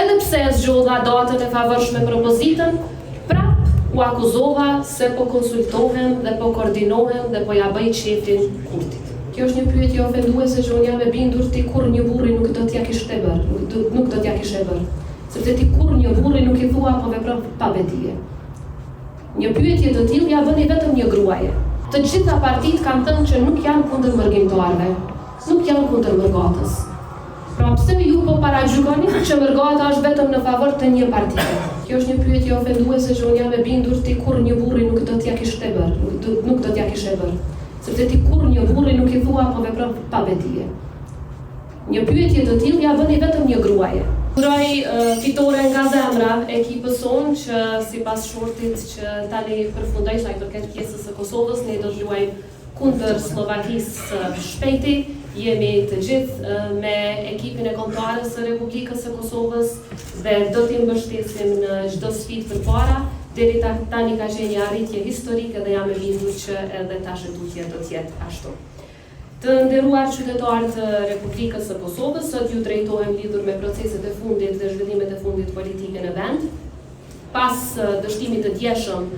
edhe pse zgjodha datën e favorshme propozitën, prap u akuzova se po konsultohem dhe po koordinohem dhe po ja bëj qefin Kurtit. Kjo është një pyetje ofenduese që unë jam e bindur ti kur një burri nuk do t'ja kishte bërë, nuk do t'ja kishe bërë. Sepse ti kur një burri nuk i thua po vepron pa vetije. Një pyetje të tillë ja bëni vetëm një gruaje. Të gjitha partitë kanë thënë që nuk janë kundër mërgimtarëve, nuk janë kundër mërgatës. Pra pse ju po paragjykoni që mërgata është vetëm në favor të një partije? Kjo është një pyetje ofenduese që unë jam e bindur ti kur një burri nuk do t'ja kishte bërë, nuk do t'ja kishe bërë. Sepse ti kur një burri nuk i thua po vepron pa vetije. Një pyetje të tillë ja bëni vetëm një gruaje. Uroj fitore nga zemra ekipës sonë që sipas shortit që tani përfundoi sa i përket pjesës së Kosovës, ne do të luajmë kundër Slovakisë shpejti. Jemi të gjithë me ekipin e kombëtarës së Republikës së Kosovës dhe do t'i mbështesim në çdo sfidë përpara. Deri tani ka qenë një arritje historike dhe jam e bindur që edhe tashëtutja do të jetë ashtu. Të nderuar qytetarë të Republikës së Kosovës, sot ju drejtohem lidhur me proceset e fundit dhe zhvillimet e fundit politike në vend. Pas dështimit të djeshëm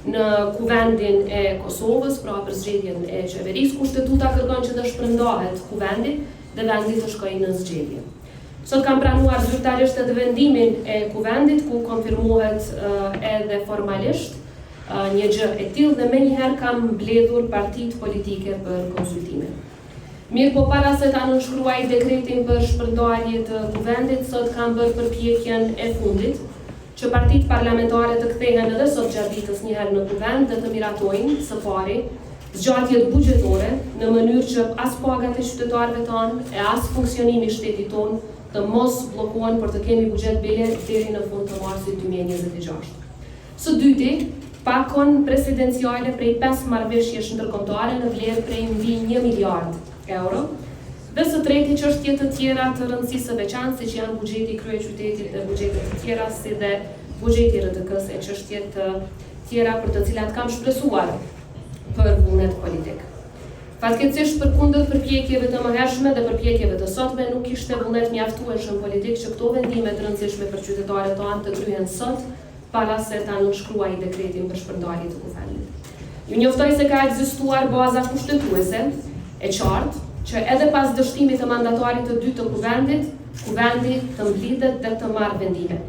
në Kuvendin e Kosovës, pra për zgjedhjen e qeverisë, kushtetuta kërkon që të shpërndahet Kuvendi dhe vendi të shkojë në zgjedhje. Sot kam pranuar zyrtarisht edhe vendimin e Kuvendit, ku konfirmohet edhe formalisht një gjë e tillë dhe menjëherë kam mbledhur partitë politike për konsultime. Mirë po para se ta nënshkruaj dekretin për shpërndarje të Kuvendit, sot kam bërë përpjekjen e fundit që partitë parlamentare të kthehen edhe sot gjatë ditës një herë në Kuvend dhe të miratojnë së pari zgjatjet buxhetore në mënyrë që as pagat e qytetarëve tanë e as funksionimi i shtetit tonë të mos bllokohen për të kemi buxhet bile deri në fund të marsit 2026. Së dyti, pakon presidenciale prej 5 marrëveshjesh ndërkombëtare në vlerë prej mbi 1 miliard euro, dhe së treti çështje të tjera të rëndësisë së veçantë, siç janë buxheti i kryeqytetit dhe buxhetet të tjera, si dhe buxheti i RTK-s e çështje të tjera për të cilat kam shpresuar për vullnet politik. Fatkeqësisht përkundër përpjekjeve të mëhershme dhe përpjekjeve të sotme, nuk kishte vullnet mjaftueshëm politik që këto vendime të rëndësishme për qytetarët tanë të kryhen sot, para se ta nënshkruaj dekretin për shpërndarje të Kuvendit. Ju njoftoj se ka ekzistuar baza kushtetuese e qartë që edhe pas dështimit të mandatarit të dytë të Kuvendit, Kuvendi të mblidhet dhe të marrë vendime.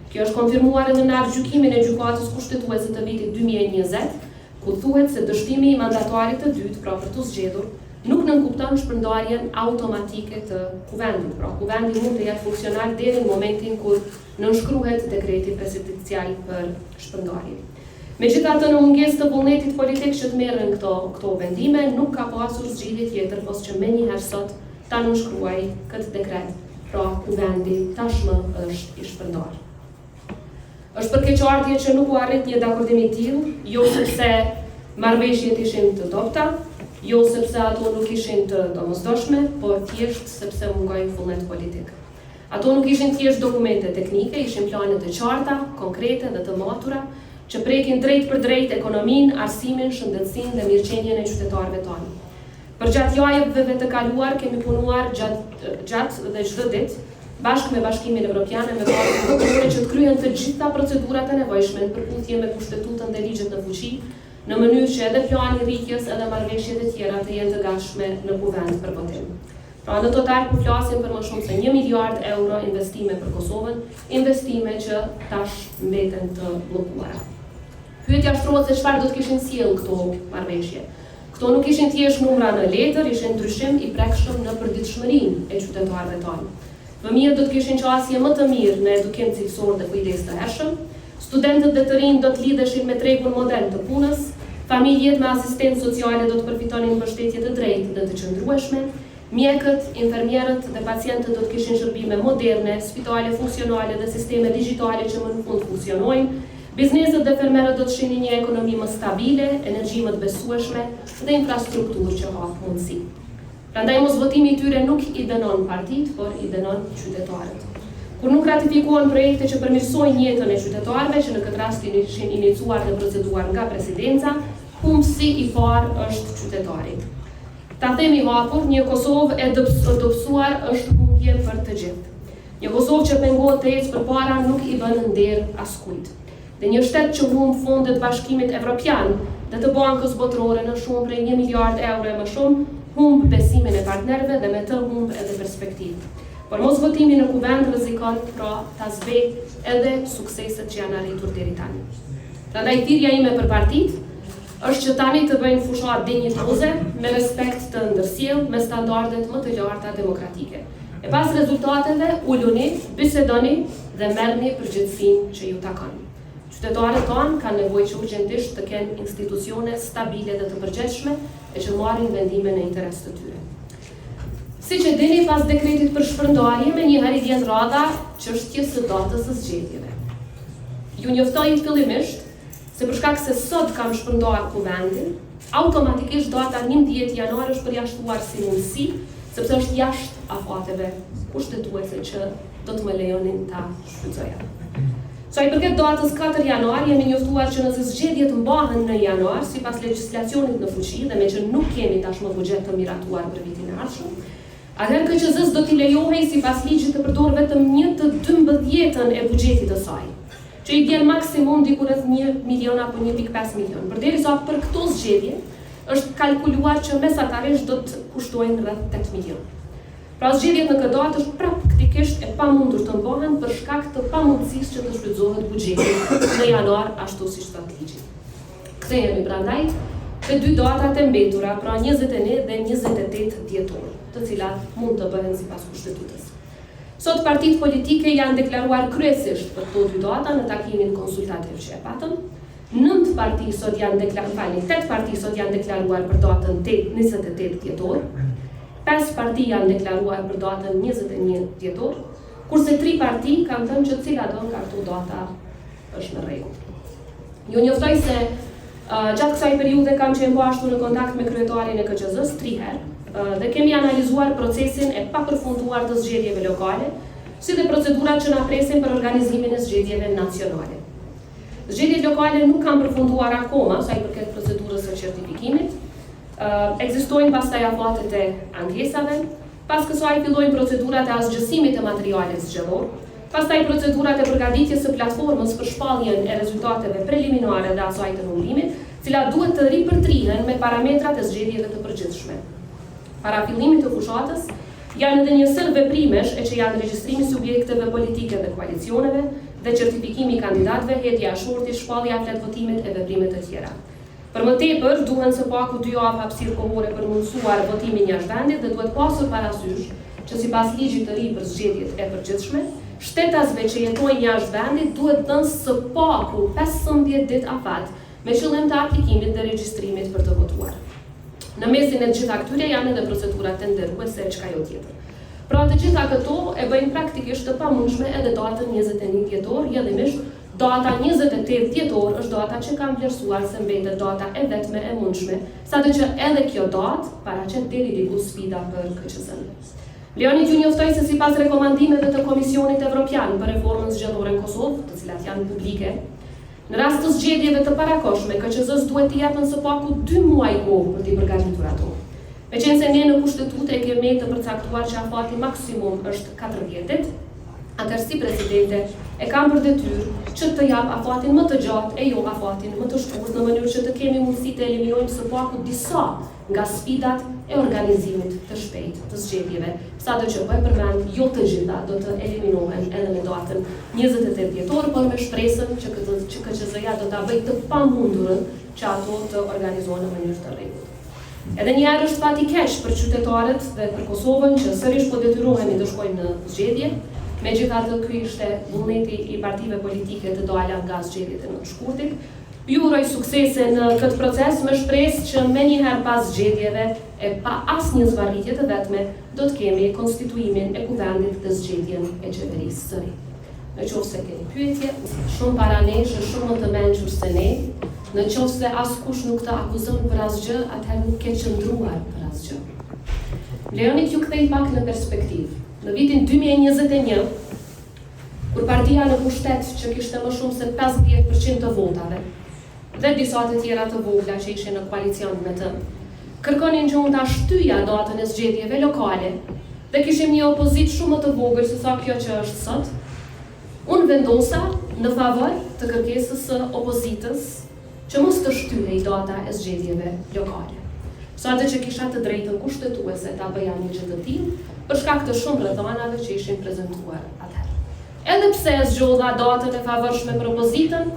Kjo është konfirmuar edhe në gjykimin e gjykatës kushtetuese të vitit 2020, ku thuhet se dështimi i mandatarit të dytë, pra për të zgjedhur, nuk nënkupton shpërndarjen automatike të Kuvendit. Pra Kuvendi mund të jetë funksional deri në momentin kur nënshkruhet dekreti presidencial për shpërndarje. Megjithatë, në mungesë të vullnetit politik që të merren këto vendime, nuk ka pasur zgjidhje tjetër pos që menjëherë sot ta nënshkruaj këtë dekret. Pra Kuvendi tashmë është i shpërndarë. Është përkeqardhje që nuk u arrit një dakordim i tillë, jo sepse marrëveshjet ishin të dobta, jo sepse ato nuk ishin të domosdoshme, por thjesht sepse mungoi vullnet politik. Ato nuk ishin thjesht dokumente teknike, ishin plane të qarta, konkrete dhe të matura, që prekin drejt për drejt ekonominë, arsimin, shëndetësinë dhe mirëqenien e qytetarëve tanë. Për gjatë javëve të kaluar kemi punuar gjatë dhe çdo ditë bashkë me Bashkimin Evropian e me bazë kombëtare që të kryhen të gjitha procedurat e nevojshme në përputhje me kushtetutën dhe ligjet në fuqi, në mënyrë që edhe plani i rritjes edhe marrëveshjet e tjera të jenë të gatshme në Kuvend për votim. Pra në total po flasim për më shumë se 1 miliard euro investime për Kosovën, investime që tash mbeten të bllokuara. Pyetja shtrohet se çfarë do të kishin sjellë këto marrëveshje. Këto nuk ishin thjesht numra në letër, ishin ndryshim i prekshëm në përditshmërinë e qytetarëve tanë. Fëmijët do të kishin qasje më të mirë në edukim cilësor dhe kujdes të hershëm, studentët dhe të rinj do të lidheshin me tregun modern të punës, familjet me asistencë sociale do të përfitonin mbështetje të drejtë dhe të qëndrueshme, mjekët, infermierët dhe pacientët do të kishin shërbime moderne, spitale funksionale dhe sisteme digjitale që më në fund funksionojnë, bizneset dhe fermerët do të shihnin një ekonomi më stabile, energji më të besueshme dhe infrastrukturë që hap mundësi. Prandaj mos votimi i tyre nuk i dënon partitë, por i dënon qytetarët. Kur nuk ratifikohen projekte që përmirësojnë jetën e qytetarëve, që në këtë rast ishin iniciuar dhe proceduar nga presidenca, humbësi i parë është qytetari. Ta themi hapur, një Kosovë e dobësuar është humbje për të gjithë. Një Kosovë që pengohet të ecë përpara nuk i bën nder askujt. Dhe një shtet që humb fondet Bashkimit Evropian dhe të bankës botërore në shumë prej 1 miliard euro e më shumë, humb besimin e partnerëve dhe me të humb edhe perspektivë. Por mos votimi në kuvend rrezikon pra ta zbet edhe sukseset që janë arritur deri tani. Prandaj thirrja ime për partitë është që tani të bëjnë fushat dinjitoze me respekt të ndërsjellë me standardet më të larta demokratike. E pas rezultateve, uluni, bisedoni dhe merrni përgjegjësinë që ju takon. Qytetarët tonë kanë nevojë që urgjentisht të kenë institucione stabile dhe të përgjegjshme e që marrin vendime në interes të tyre. Siç e dini, pas dekretit për shpërndarje, menjëherë vjen rradha çështjes së datës së zgjedhjeve. Ju njoftoj fillimisht se për shkak se sot kam shpërndar kuvendin, automatikisht data 11 janar është përjashtuar si mundësi, sepse është jashtë afateve kushtetuese që do të më lejonin ta shfrytëzoja. Sa i përket datës 4 janar, jemi njoftuar që nëse zgjedhjet mbahen në janar, sipas legjislacionit në fuqi dhe me që nuk kemi tashmë buxhet të miratuar për vitin e ardhshëm, atëherë KQZ-s do t'i lejohej sipas ligjit të përdorë vetëm 1/12 e buxhetit të saj, që i bjen maksimum diku rreth 1 milion apo 1.5 milion. Përderisa për këto zgjedhje është kalkuluar që mesatarisht do të kushtojnë rreth 8 milion. Pra zgjedhjet në këtë datë është praktikisht e pamundur të mbahen për shkak të pamundësisë që të shfrytëzohet buxheti në janar ashtu siç thot ligji. Kthehemi prandaj te dy datat e mbetura, pra 21 dhe 28 dhjetor, të cilat mund të bëhen sipas kushtetutës. Sot partitë politike janë deklaruar kryesisht për këto dy data në takimin konsultativ që e patëm. 8 parti sot janë deklaruar për datën 28 dhjetor. 5 parti janë deklaruar për datën 21 dhjetor, kurse 3 parti kanë thënë që cila do nga këto data është në rregull. Ju njoftoj se gjatë kësaj periudhe kam qenë po ashtu në kontakt me kryetarin e KQZ-s 3 herë dhe kemi analizuar procesin e papërfunduar të zgjedhjeve lokale, si dhe procedurat që na presin për organizimin e zgjedhjeve nacionale. Zgjedhjet lokale nuk kanë përfunduar akoma sa i përket procedurës së certifikimit. Ekzistojnë pastaj afatet e ankesave, pas kësaj fillojnë procedurat e asgjësimit të materialit zgjedhor, pastaj procedurat e përgatitjes së platformës për shpalljen e rezultateve preliminare dhe asaj të numërimit, cilat duhet të ripërtrihen me parametrat e zgjedhjeve të përgjithshme. Para fillimit të fushatës, janë edhe një sër veprimesh e që janë regjistrimi subjekteve politike dhe koalicioneve dhe certifikimi i kandidatëve, hedhja e shortit, shpallja e fletvotimit e veprimet të tjera. Për më tepër, duhen së paku 2 javë hapësirë kohore për mundësuar votimin jashtë vendit dhe duhet pasur parasysh që sipas ligjit të ri për zgjedhjet e përgjithshme, shtetasve që jetojnë jashtë vendit duhet dhënë së paku 15 ditë afat me qëllim të aplikimit dhe regjistrimit për të votuar. Në mesin e gjitha këtyre janë edhe procedurat tenderuese çka jo tjetër. Pra të gjitha këto e bëjnë praktikisht të pamundshme edhe datën 21 dhjetor, jedimisht data 28 dhjetor është data që kam vlerësuar se mbetet data e vetme e mundshme, sado që edhe kjo datë paraqet deri diku sfida për KQZ-n. Leoni ju njoftoj se sipas rekomandimeve të Komisionit Evropian për reformën zgjedhore në Kosovë, të cilat janë publike, në rast të zgjedhjeve të parakoshme, KQZ-s duhet t'i japën së paku 2 muaj kohë për t'i përgatitur ato. Meqense ne në kushtetut e kemi të përcaktuar që afati maksimum është 40, atëherë si presidente e kam për detyrë që të jap afatin më të gjatë e jo afatin më të shkurtër në mënyrë që të kemi mundësi të eliminojmë së paku disa nga sfidat e organizimit të shpejtë të zgjedhjeve, sado që po e përmend jo të gjitha do të eliminohen edhe me datën 28 dhjetor, por me shpresën që KQZ-ja do ta bëjë të pamundurën që ato të organizohen në mënyrë të rregullt. Edhe një herë është fati keq për qytetarët dhe për Kosovën që sërish po detyrohemi të shkojmë në zgjedhje. Megjithatë, ky ishte vullneti i partive politike të dala nga zgjedhjet e më shkurtit. Ju uroj suksese në këtë proces me shpresë që menjëherë pas zgjedhjeve e pa asnjë zvarritje të vetme do të kemi konstituimin e kuvendit dhe zgjedhjen e qeverisë sëri. Në qoftë se keni pyetje, shumë para nesh, shumë më të mençur se ne, në qoftë se askush nuk të akuzon për asgjë, atëherë nuk ke qëndruar për asgjë. Leoni t'ju kthej pak në perspektivë. Në vitin 2021, kur partia në pushtet që kishte më shumë se 50% të votave, dhe disa të tjera të vogla që ishin në koalicion me të, kërkonin që unë ta shtyja datën e zgjedhjeve lokale dhe kishim një opozit shumë më të vogël se sa kjo që është sot, unë vendosa në favor të kërkesës së opozitës që mos të shtyhej data e zgjedhjeve lokale. Saqë që kisha të drejtën kushtetuese ta bëja një gjë të tillë, për shkak të shumë rrethonave që ishin prezantuar atëherë. Edhe pse zgjodha datën e favorshme për opozitën,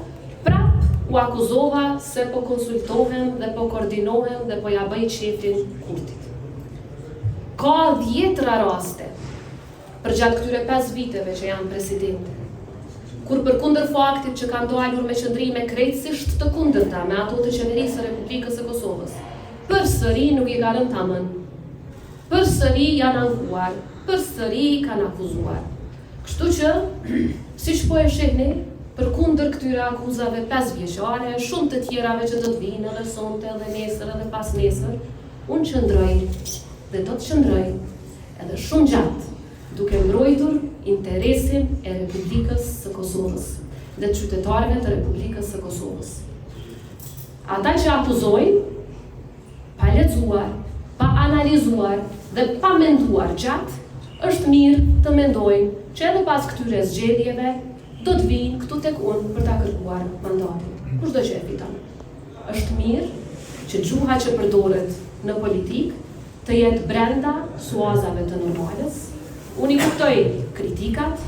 prap u akuzova se po konsultohem dhe po koordinohem dhe po ja bëj qefin Kurtit. Ka 10 raste përgjatë këtyre 5 viteve që jam presidente, kur përkundër faktit që kam dalur me qëndrime krejtësisht të kundërta me ato të qeverisë së Republikës së Kosovës, përsëri nuk i ka rënë tamën, përsëri janë ankuar, përsëri kanë akuzuar. Kështu që, siç po e shihni, përkundër këtyre akuzave 5 vjeçare, shumë të tjerave që do të vinë edhe sonte, edhe nesër, edhe pas nesër, unë qëndroj dhe do të qëndroj edhe shumë gjatë, duke mbrojtur interesin e Republikës së Kosovës dhe të qytetarëve të Republikës së Kosovës. Ata që akuzojnë, pa lexuar, pa analizuar dhe pa menduar gjatë, është mirë të mendojnë që edhe pas këtyre zgjedhjeve do të vinë këtu tek unë për ta kërkuar mandatin. Kushdo që e fiton. Është mirë që gjuha që përdoret në politikë të jetë brenda suazave të normales. Unë i kuptoj kritikat,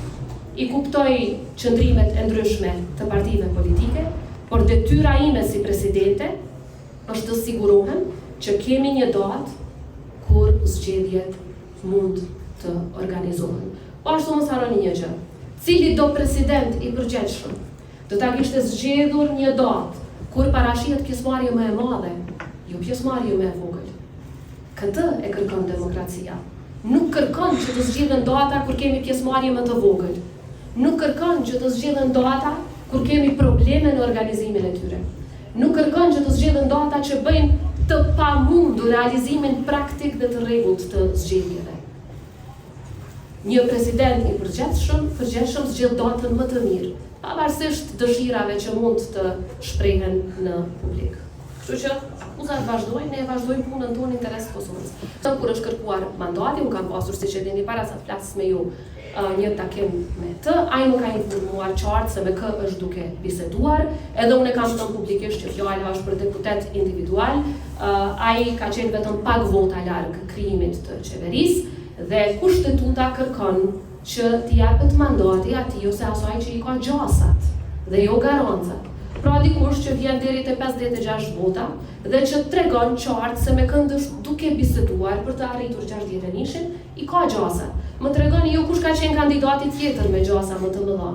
i kuptoj qëndrimet e ndryshme të partive politike, por detyra ime si presidente është të sigurohem që kemi një datë kur zgjedhjet mund të organizohen. Po ashtu mos harroni një gjë. Cili do president i përgjithshëm do ta kishte zgjedhur një datë kur parashihet pjesëmarrje më e madhe, jo pjesëmarrje më e vogël. Këtë e kërkon demokracia. Nuk kërkon që të zgjidhen data kur kemi pjesëmarrje më të vogël. Nuk kërkon që të zgjidhen data kur kemi probleme në organizimin e tyre. Nuk kërkon që të zgjidhen data që bëjnë të pamundur realizimin praktik dhe të rregullt të zgjedhjeve. Një president i përgjithshëm zgjedh datën më të mirë, pavarësisht dëshirave që mund të shprehen në publik. Kështu që akuzat vazhdojnë, ne vazhdojmë punën tonë interes të Kosovës. Kur është kërkuar mandati, unë kam pasur, siç e dini, para sa të flas me ju, një takim me të, ai më ka informuar qartë se me kë është duke biseduar, edhe unë e kam thënë publikisht që fjala është për deputet individual, ai ka qenë vetëm pak vota larg krijimit të qeverisë dhe kushtetuta kërkon që t'i japet mandati atij ose asaj që i ka gjasat dhe jo garancat. Pra dikush që vjen deri te 56 vota dhe që tregon qartë se me kënd është duke biseduar për të arritur 61-shin, i ka gjasa. Më tregoni ju kush ka qenë kandidati tjetër me gjasa më të mëdha.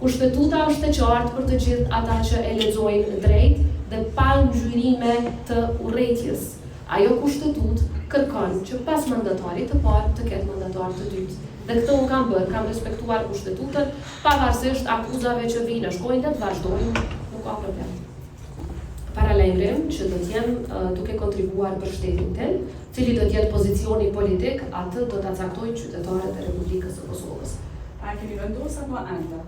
Kushtetuta është e qartë për të gjithë ata që e lexojnë drejt dhe pa ngjyrime të urrëties. Ajo kushtetut kërkon që pas mandatarit të parë të ketë mandatar të dytë. Dhe këtë unë kam respektuar kushtetutën, pavarësisht akuzave që vinë, shkojnë dhe të vazhdojnë, nuk ka problem. Paralajmërim që do t'jem duke kontribuar për shtetin tim, cili do t'jetë pozicioni politik, atë do t'a caktojnë qytetarët e Republikës së Kosovës. A keni vendosur apo ende?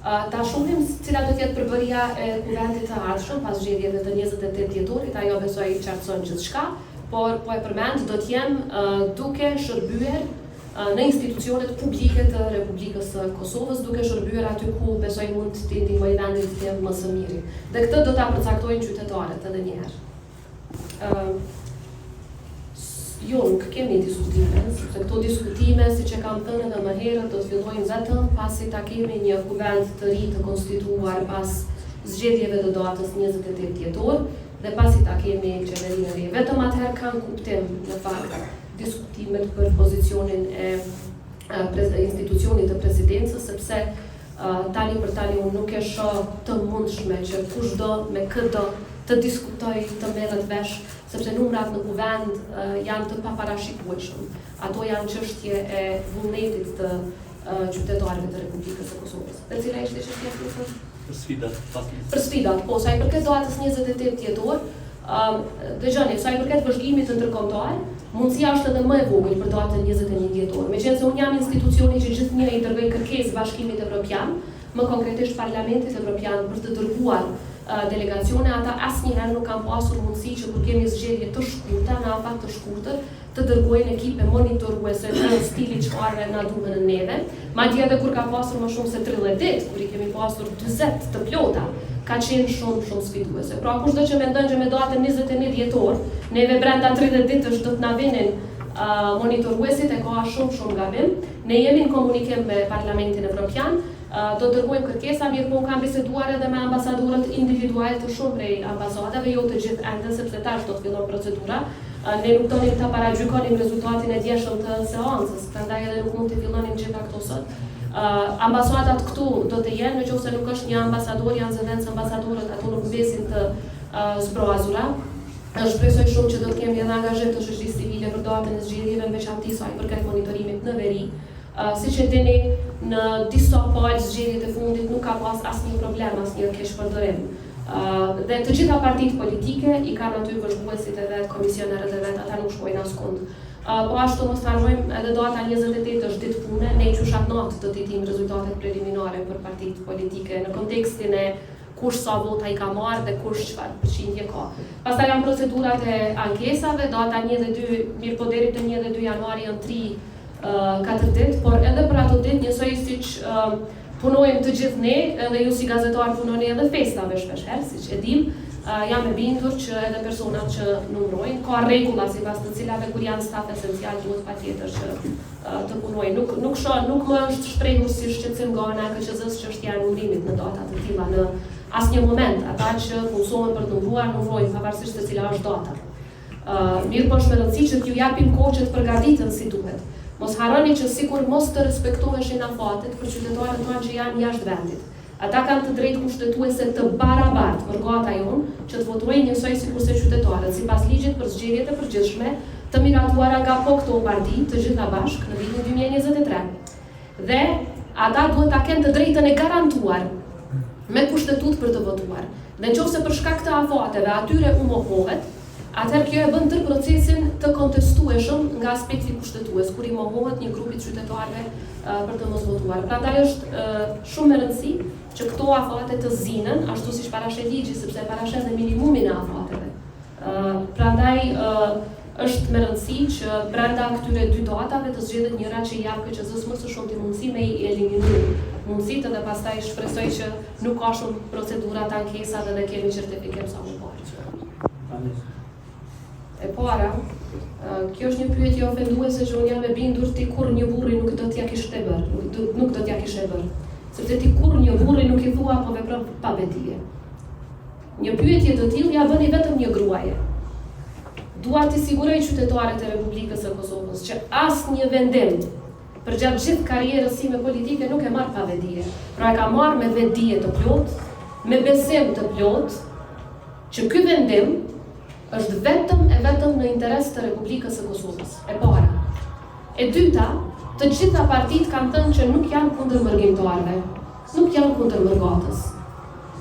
Ta shohim cila do t'jetë përbërja e kuventit të ardhshëm pas zgjedhjeve të 28 dhjetorit, ajo besoj qartëson gjithçka, por po e përmend do t'jem duke shërbyer në institucionet publike të Republikës së Kosovës, duke shërbyer aty ku besoj mund të ndihmoj vendin të jetë më së miri. Dhe këtë do ta përcaktojnë qytetarët edhe një herë. Jo, nuk kemi diskutime, sepse këto diskutime, siç e kam thënë edhe më herët, do të fillojnë vetëm pasi ta kemi një kuvent të ri të konstituar pas zgjedhjeve të datës 28 dhjetor dhe pasi ta kemi qeverinë e re. Vetëm atëherë kanë kuptim në fakt diskutimet për pozicionin e institucionit të presidencës, sepse tani për tani unë nuk e shoh të mundshme që kushdo me këdo të diskutoj, të merret vesh, sepse numrat në kuvend janë të paparashikueshëm. Ato janë çështje e vullnetit të qytetarëve të Republikës së Kosovës. Dhe cila ishte çështja e për sfidat, për sfidat, po sa i përket datës 28 dhjetor, dëgjoni, sa i përket vëzhgimit të ndërkombëtar, mundësia është edhe më e vogël për datën 21 dhjetor. Meqense unë jam institucioni që gjithnjë i dërgoj kërkesë Bashkimit Evropian, më konkretisht Parlamentit Evropian për të dërguar delegacione, ata asnjëherë nuk kanë pasur mundësi që kur kemi zgjedhje të shkurta, në afat të shkurtër, të dërgojnë ekipe monitoruese në stili çfarë na duhen neve. Madje edhe kur ka pasur më shumë se 30 ditë, kur i kemi pasur 40 të plota, ka qenë shumë sfiduese. Pra kushdo që mendon që me datën 21 dhjetor, neve brenda 30 ditësh do të na vinin monitoruesit, e ka shumë gabim. Ne jemi në komunikim me Parlamentin Evropian, do të dërgojmë kërkesa, mirë po kam biseduar edhe me ambasadorët individual të shumë prej ambasadave, jo të gjithë ende, sepse tash do të fillon procedura. Ne nuk donim të paragjykonim rezultatin e djeshëm të seancës, prandaj edhe nuk mund të fillonim gjitha këto sot. Ambasadat këtu do të jenë, nëse nuk është një ambasador, janë zëvendës ambasadorët, ato nuk mbesin të zbrazura. Shpresoj shumë që do të kemi edhe angazhim të shoqërisë civile për datën e zgjedhjeve, në veçantë sa i përket monitorimit në veri. Siç e dini, në disa palë zgjedhjet e fundit nuk ka pas asnjë problem, asnjë keqpërdorim. Dhe të gjitha partitë politike i kanë aty vëzhguesit e vet, komisionerët e vet, ata nuk shkojnë askund. Po ashtu mos harrojmë edhe data 28 është ditë pune, ne qyshat natë do të ditim rezultatet preliminare për partitë politike në kontekstin e kush sa vota i ka marrë dhe kush çfarë përqindje ka. Pastaj janë procedurat e ankesave, data 1 dhe 2, mirë po deri te 1 dhe 2 janari janë 3-4 ditë, por edhe për ato ditë njësoj siç punojmë të gjithë ne, edhe ju si gazetar punoni edhe festave shpeshherë, siç e dim, jam e bindur që edhe personat që numërojnë, ka rregulla sipas të cilave kur janë staf esencial duhet patjetër që të punojnë. Nuk më është shprehur si shqetësim nga ana e KQZ-s që është janë numërimit në data të tilla në asnjë moment. Ata që punësohen për të numëruar pavarësisht se cila është data. Mirë po është me rëndësi që t'ju japim kohë që të përgatiten si duhet. Mos harroni që sikur mos të respektoheshin afatet për qytetarët tonë që janë jashtë vendit. Ata kanë të drejtë kushtetuese të barabartë për gata jonë që të votojnë njësoj sikurse qytetarët, sipas ligjit për zgjedhjet e përgjithshme të miratuara nga po këto parti të gjitha bashkë në vitin 2023. Dhe ata duhet ta kenë të drejtën e garantuar me kushtetut për të votuar. Dhe nëse për shkak të afateve atyre u mohohet, atëherë kjo e bën tërë procesin të kontestueshëm nga aspekti kushtetues, kur i mohohet një grupi qytetarëve për të mos votuar. Prandaj është shumë e rëndësishme që këto afate të zinën, ashtu siç parashet ligji, sepse parashet dhe minimumin e afateve. Prandaj është me rëndësi që brenda këtyre dy datave të zgjedhet njëra që i jap KQZ-s më së shumti mundësi me i eliminu mundësitë dhe pastaj shpresoj që nuk ka shumë procedura të ankesave dhe kemi certifikim sa më parë. E para, kjo është një pyetje ofenduese që unë jam e bindur ti kur një burri nuk do t'ja kishte bërë, nuk do t'ja kishe bërë. Sepse ti kur një burri nuk i thua po vepron pa vetije. Një pyetje të tillë ja bëni vetëm një gruaje. Dua t'i siguroj qytetarët e Republikës së Kosovës që asnjë vendim përgjatë gjithë karrierës sime politike nuk e marr pa vetdije. Pra e ka marrë me vetdije të plot, me besim të plot, që ky vendim është vetëm në interes të Republikës së Kosovës, e para. E dyta, të gjitha partitë kanë thënë që nuk janë kundër mërgjimtarëve, nuk janë kundër mërgatës.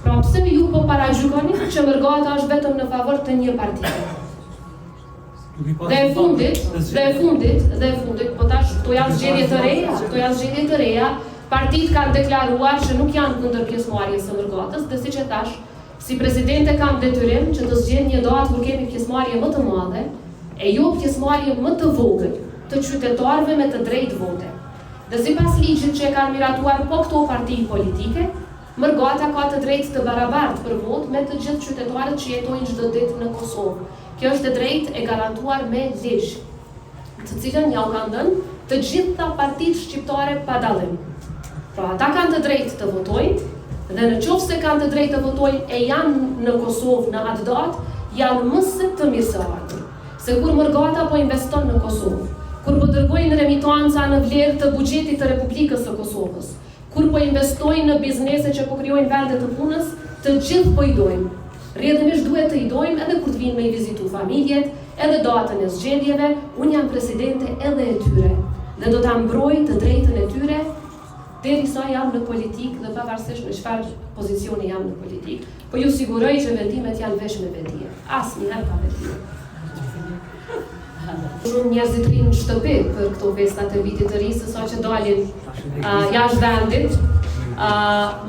Pra pse ju po paragjykoni që mërgata është vetëm në favor të një partije? Dhe e fundit, po tash këto janë zgjedhje të reja, partitë kanë deklaruar që nuk janë kundër pjesëmarrjes së mërgatës, dhe siç e thash, si presidente kam detyrim që të zgjedh një datë kur kemi pjesëmarrje më të madhe, e jo pjesëmarrje më të vogël të qytetarëve me të drejtë vote. Dhe sipas ligjit që e kanë miratuar po këto parti politike, mërgata ka të drejtë të barabartë për votë me të gjithë qytetarët që jetojnë çdo ditë në Kosovë. Kjo është e drejtë e garantuar me ligj, të cilën ja u kanë dhënë të gjitha partitë shqiptare pa dallim. Pra ata kanë të drejtë të votojnë, dhe në qoftë se kanë të drejtë të votojnë e janë në Kosovë në atë datë, janë mëse të mirëseardhur. Se kur mërgata po investon në Kosovë, kur po dërgojnë remitanca në vlerë të buxhetit të Republikës së Kosovës, kur po investojnë në biznese që po krijojnë vende të punës, të gjithë po i dojmë. Rrjedhimisht duhet të i dojmë edhe kur të vinë me i vizitu familjet, edhe datën e zgjedhjeve, unë jam presidente edhe e tyre, dhe do ta mbroj të drejtën e tyre derisa jam në politikë dhe pavarësisht në çfarë pozicioni jam në politikë. Po ju siguroj që vendimet janë veç me vetdije, asnjëherë pa vetdije. Shumë njerëzit rinë në shtëpi për këto festat e vitit të ri, sa që dalin jashtë vendit,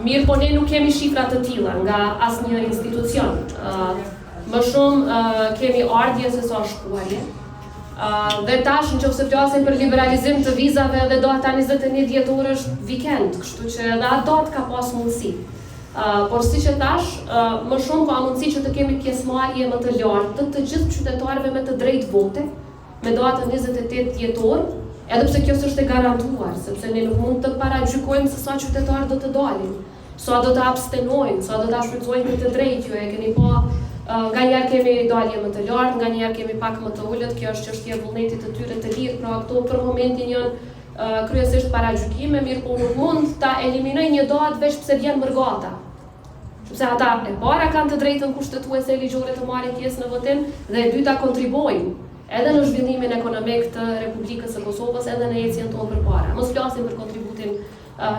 Mirë po ne nuk kemi shifra të tilla nga asnjë institucion. Më shumë kemi ardhje se sa shkuarje. Dhe tash nëse flasim për liberalizim të vizave dhe do ata 21 dhjetor është vikend, kështu që edhe ato ka pas mundësi. Por siç e thash, më shumë ka mundësi që të kemi pjesëmarrje më të lartë të gjithë qytetarëve me të drejtë vote, me datën 28 dhjetor, edhe pse kjo s'është e garantuar, sepse ne nuk mund të paragjykojmë se sa qytetarë do të dalin, sa do të abstenojnë, sa do të shfrytëzojnë të drejtë, ju e keni pa. Nganjëherë kemi dalje më të lartë, nganjëherë kemi pak më të ulët, kjo është çështje e vullnetit të tyre të lirë, pra këto për momentin janë kryesisht paragjykime, mirë po nuk mund ta eliminoj një datë veç pse vjen mërgata. Sepse ata e para kanë të drejtën kushtetuese e ligjore të marrin pjesë në votim dhe e dyta kontribojnë edhe në zhvillimin ekonomik të Republikës së Kosovës edhe në ecjen tonë përpara. Mos flasim për kontributin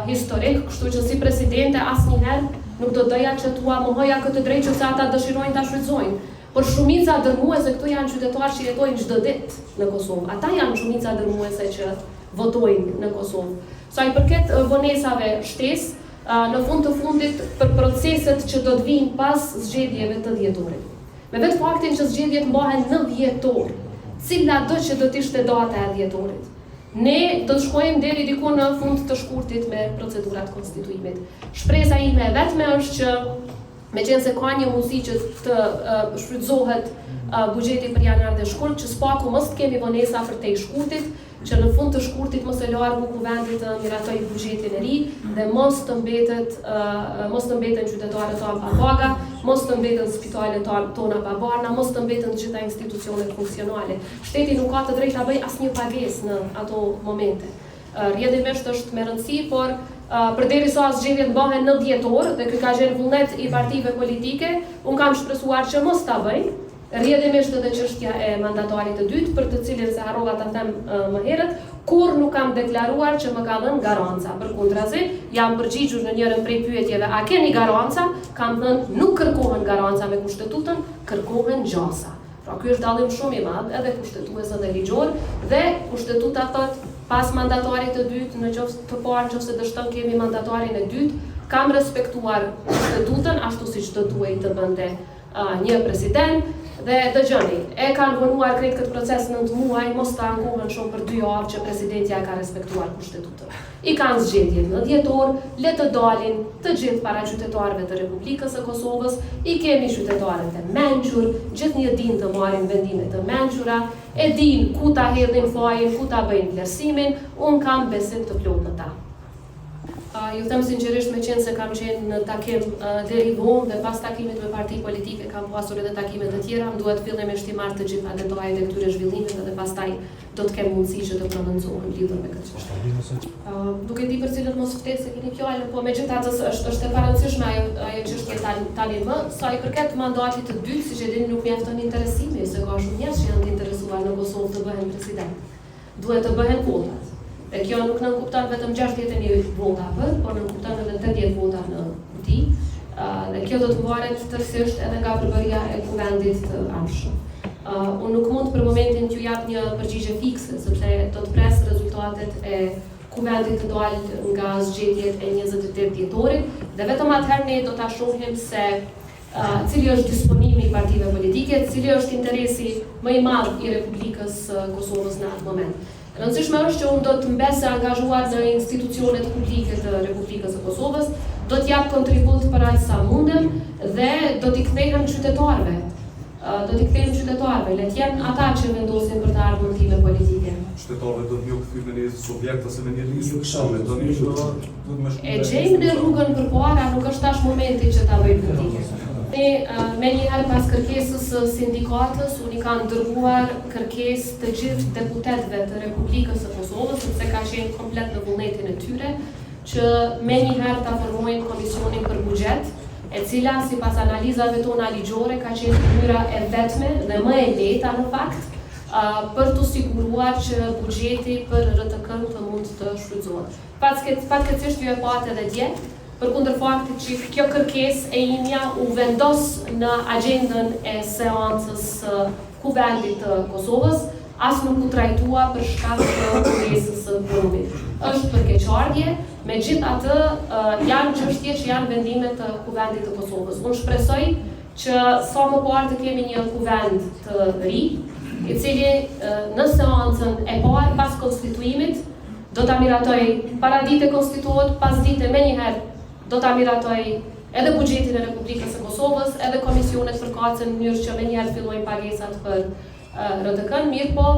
historik, kështu që si presidente asnjëherë nuk do doja që tua mohoja këtë drejtë që ata dëshirojnë ta shfrytëzojnë. Por shumica dërmuese këtu janë qytetarë që jetojnë çdo ditë në Kosovë. Ata janë shumica dërmuese që votojnë në Kosovë. Sa i përket vonesave shtesë, në fund të fundit për proceset që do të vinë pas zgjedhjeve të dhjetorit. Me vetë faktin që zgjedhjet mbahen në dhjetor, cila do që do të ishte data e dhjetorit. Ne do të shkojmë deri diku në fund të shkurtit me procedurat konstituimit. Shpresa ime vetme është që meqense ka një mundësi që të shfrytëzohet buxheti për janar dhe shkurt, që s'paku mos të kemi vonesa për te i shkurtit, që në fund të shkurtit mos e largu kuvendit të miratoj buxhetin e ri dhe mos të mbeten qytetarët tonë pa paga, mos të mbeten spitalet tona pa barna, mos të mbeten gjitha institucionet funksionale. Shteti nuk ka të drejtë ta bëjë asnjë pagesë në ato momente. Rrjedhimisht është me rëndësi, por përderisa zgjedhjet mbahen në dhjetor dhe ky ka qenë vullnet i partive politike, unë kam shpresuar që mos ta bëjnë. Rrjedhimisht edhe çështja e mandatarit të dytë, për të cilin se harrova ta them më herët, kur nuk kam deklaruar që më ka dhënë garanca. Përkundrazi, jam përgjigjur në njërin prej pyetjeve, a keni garanca? Kam thënë nuk kërkohen garanca me kushtetutën, kërkohen gjasa. Pra ky është dallim shumë i madh edhe kushtetues edhe ligjor dhe kushtetuta thotë pas mandatarit të dytë, në qoftë të parë nëse dështon kemi mandatarin e dytë, kam respektuar kushtetutën ashtu siç do duhej të bënte një president dhe dëgjoni, e kanë vonuar krejt këtë proces 9 muaj, mos të ankohen shumë për 2 javë që presidentja ka respektuar kushtetutën. I kanë zgjedhjet në dhjetor, le të dalin të gjithë para qytetarëve të Republikës së Kosovës, i kemi qytetarët e mençur, gjithnjë din të marrin vendime të mençura, e din ku ta hedhin fajin, ku ta bëjnë vlerësimin, unë kam besim të plotë në ta. Ju them sinqerisht me qenë se kam qenë në takim deri vonë dhe pas takimit me parti politike kam pasur edhe takime të tjera, më duhet fillimisht i marr të gjitha detajet e këtyre zhvillimeve dhe pastaj do të kem mundësi që të prononcohem lidhur me këtë çështje. Nuk e di për cilën mos ftesë keni fjalën, po megjithatë është e parancishme ajo çështje tani më, sa i përket mandatit të dytë, siç e dini nuk mjafton interesimi, se ka shumë njerëz që janë të interesuar në Kosovë të bëhen president. Duhet të bëhen votat. Dhe kjo nuk nënkupton vetëm 61 vota për, por nënkupton edhe 80 vota në kuti. Dhe kjo do të varet tërësisht edhe nga përbërja e kuvendit të ardhshëm. Unë nuk mund për momentin t'ju jap një përgjigje fikse, sepse do të pres rezultatet e kuvendit të dalë nga zgjedhjet e 28 dhjetorit, dhe vetëm atëherë ne do ta shohim se cili është disponimi i partive politike, cili është interesi më i madh i Republikës Kosovës në atë moment. Rëndësishme është që unë do të mbese angazhuar në institucionet publike të Republikës së Kosovës, do t'jap kontribut për aq sa mundem dhe do t'i kthehem qytetarëve. Le të jenë ata që vendosin për të ardhur time politike. Qytetarëve do t'ju kthy me një subjekt ose me një listë. E gjejmë në rrugën përpara, nuk është tash momenti që ta bëjmë politike. Ne me njëherë pas kërkesës së sindikatës, unë i kanë dërguar kërkesë të gjithë deputetëve të Republikës së Kosovës, sepse ka qenë komplet në vullnetin e tyre, që me njëherë ta formojnë komisionin për buxhet, e cila sipas analizave tona ligjore ka qenë mënyra e vetme dhe më e lehta në fakt për të siguruar që buxheti për RTK-n të mund të shfrytëzohet. Fatkeqësisht ju e patë edhe dje, përkundër faktit që kjo kërkesë e imja u vendos në agjendën e seancës kuvendit të Kosovës, as nuk u trajtua për shkak të kërkesës së punimit. është për keqardhje, megjithatë janë çështje që janë vendime të Kuvendit të Kosovës. Unë shpresoj që sa më parë të kemi një kuvend të ri, i cili në seancën e parë pas konstituimit do ta miratoj para dite konstituohet, pas dite menjëherë do ta miratoj edhe buxhetin e Republikës së Kosovës, edhe komisionet përkatësen në mënyrë që menjëherë fillojnë pagesat për RDK-n, mirë po,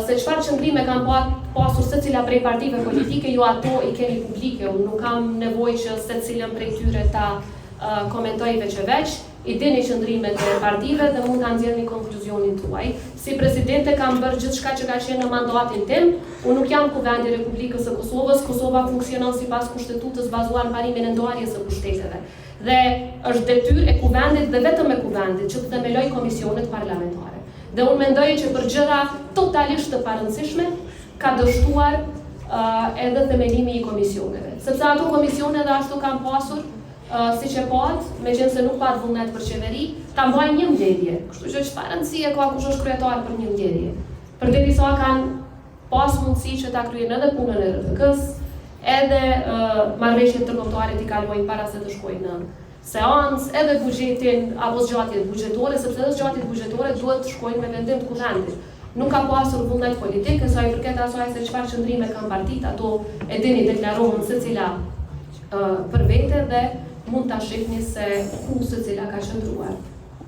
se çfarë qëndrime kanë pasur secila prej partive politike, jo ato i keni publike, unë nuk kam nevojë që secilën prej tyre ta komentoj veç, i dini qëndrimet e partive dhe mund ta nxjerrni konkluzionin tuaj. Si presidente kam bërë gjithçka që ka qenë në mandatin tim, unë nuk jam kuvendi i Republikës së Kosovës, Kosova funksionon sipas kushtetutës bazuar në parimin e ndarjes së pushteteve. Dhe është detyrë e kuvendit dhe vetëm e kuvendit që të themeloj komisionet parlamentare. Dhe unë mendoj që për gjëra totalisht të parëndësishme ka dështuar edhe themelimi i komisioneve. Sepse ato komisione dhe ashtu kanë pasur si që pat, me qenë se nuk pat vullnet për qeveri, ta mbajnë një mbledhje. Kështu që çfarë rëndësie ka kush është kryetar për një mbledhje. Përderisa kanë pas mundësi që ta kryejnë edhe punën e RDK-s, edhe marrëveshjet ndërkombëtare t'i kalojnë para se të shkojnë në seancë, edhe buxhetin apo zgjatjet buxhetore, sepse edhe zgjatjet buxhetore duhet të shkojnë me vendim të kuvendit. Nuk ka pasur vullnet politik, sa i përket asaj se çfarë qëndrime kanë partitë, ato e dini deklarohen secila për vete dhe mund ta shihni se ku secila ka qëndruar.